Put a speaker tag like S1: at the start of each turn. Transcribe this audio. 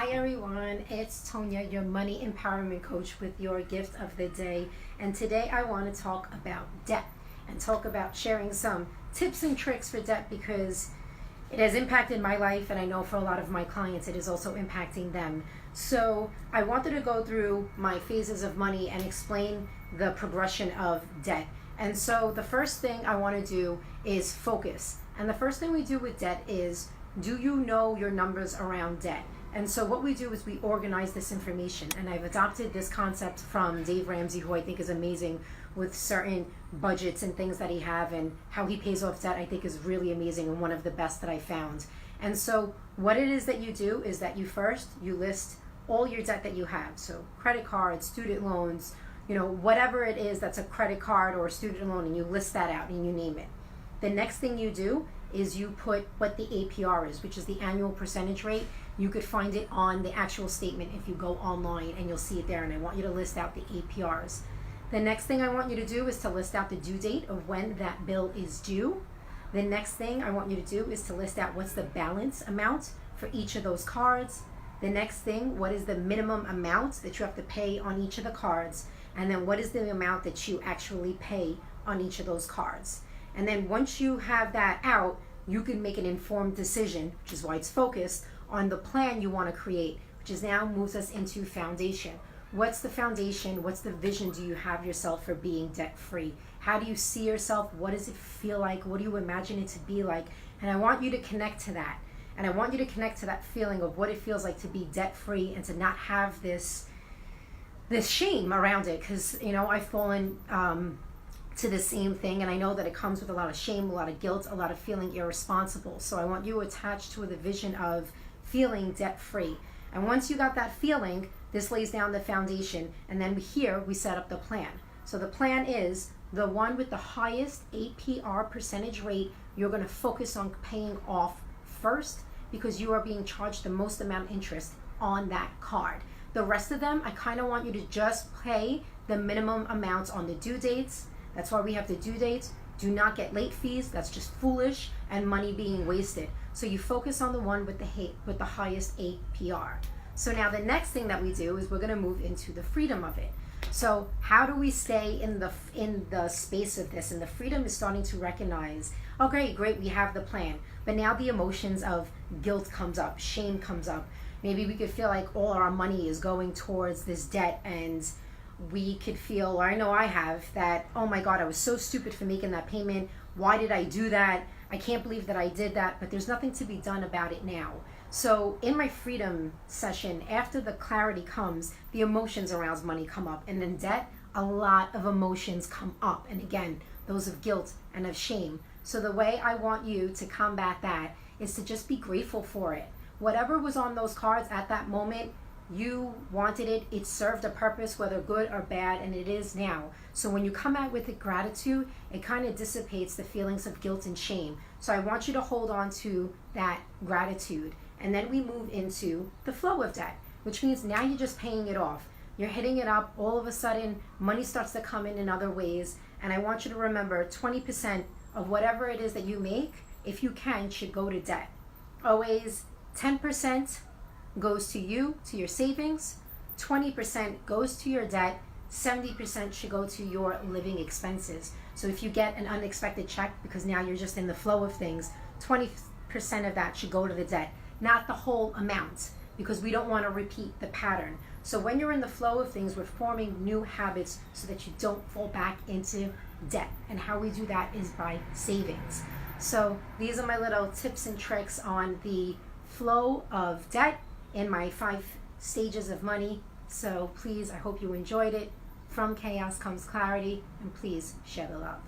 S1: Hi everyone, it's Tonya, your money empowerment coach with your gift of the day. And today I want to talk about debt and talk about sharing some tips and tricks for debt because it has impacted my life, and I know for a lot of my clients it is also impacting them. So I wanted to go through my phases of money and explain the progression of debt. And so the first thing I want to do is focus. And the first thing we do with debt is, do you know your numbers around debt? And so what we do is we organize this information. And I've adopted this concept from Dave Ramsey, who I think is amazing with certain budgets and things that he have, and how he pays off debt I think is really amazing and one of the best that I found. And so what it is that you do is that you list all your debt that you have. So credit cards, student loans, whatever it is that's a credit card or a student loan, and you list that out and you name it. The next thing you do is you put what the APR is, which is the annual percentage rate. You could find it on the actual statement if you go online, and you'll see it there. And I want you to list out the APRs. The next thing I want you to do is to list out the due date of when that bill is due. The next thing I want you to do is to list out what's the balance amount for each of those cards. The next thing, what is the minimum amount that you have to pay on each of the cards? And then what is the amount that you actually pay on each of those cards? And then once you have that out, you can make an informed decision, which is why it's focused, on the plan you want to create, which is now moves us into foundation. What's the foundation? What's the vision do you have yourself for being debt-free? How do you see yourself? What does it feel like? What do you imagine it to be like? And I want you to connect to that. And I want you to connect to that feeling of what it feels like to be debt-free and to not have this shame around it. Because, I've fallen to the same thing, and I know that it comes with a lot of shame, a lot of guilt, a lot of feeling irresponsible. So I want you attached to the vision of feeling debt-free. And once you got that feeling, this lays down the foundation, and then here we set up the plan. So the plan is the one with the highest APR percentage rate you're going to focus on paying off first, because you are being charged the most amount of interest on that card. The rest of them, I kind of want you to just pay the minimum amounts on the due dates. That's why we have the due dates. Do not get late fees. That's just foolish and money being wasted. So you focus on the one with the highest APR. So now the next thing that we do is we're going to move into the freedom of it. So how do we stay in the space of this? And the freedom is starting to recognize, oh great, we have the plan. But now the emotions of guilt comes up, shame comes up. Maybe we could feel like all our money is going towards this debt, and we could feel, or I know I have, that, oh my God, I was so stupid for making that payment. Why did I do that? I can't believe that I did that, but there's nothing to be done about it now. So in my freedom session, after the clarity comes, the emotions around money come up. And in debt, a lot of emotions come up. And again, those of guilt and of shame. So the way I want you to combat that is to just be grateful for it. Whatever was on those cards at that moment, you wanted it, it served a purpose, whether good or bad, and it is now. So when you come out with the gratitude, it kind of dissipates the feelings of guilt and shame. So I want you to hold on to that gratitude. And then we move into the flow of debt, which means now you're just paying it off. You're hitting it up. All of a sudden, money starts to come in other ways. And I want you to remember 20% of whatever it is that you make, if you can, should go to debt. Always 10% goes to you, to your savings, 20% goes to your debt, 70% should go to your living expenses. So if you get an unexpected check, because now you're just in the flow of things, 20% of that should go to the debt, not the whole amount, because we don't want to repeat the pattern. So when you're in the flow of things, we're forming new habits so that you don't fall back into debt. And how we do that is by savings. So these are my little tips and tricks on the flow of debt in my 5 stages of money. So please, I hope you enjoyed it. From chaos comes clarity, and please share the love.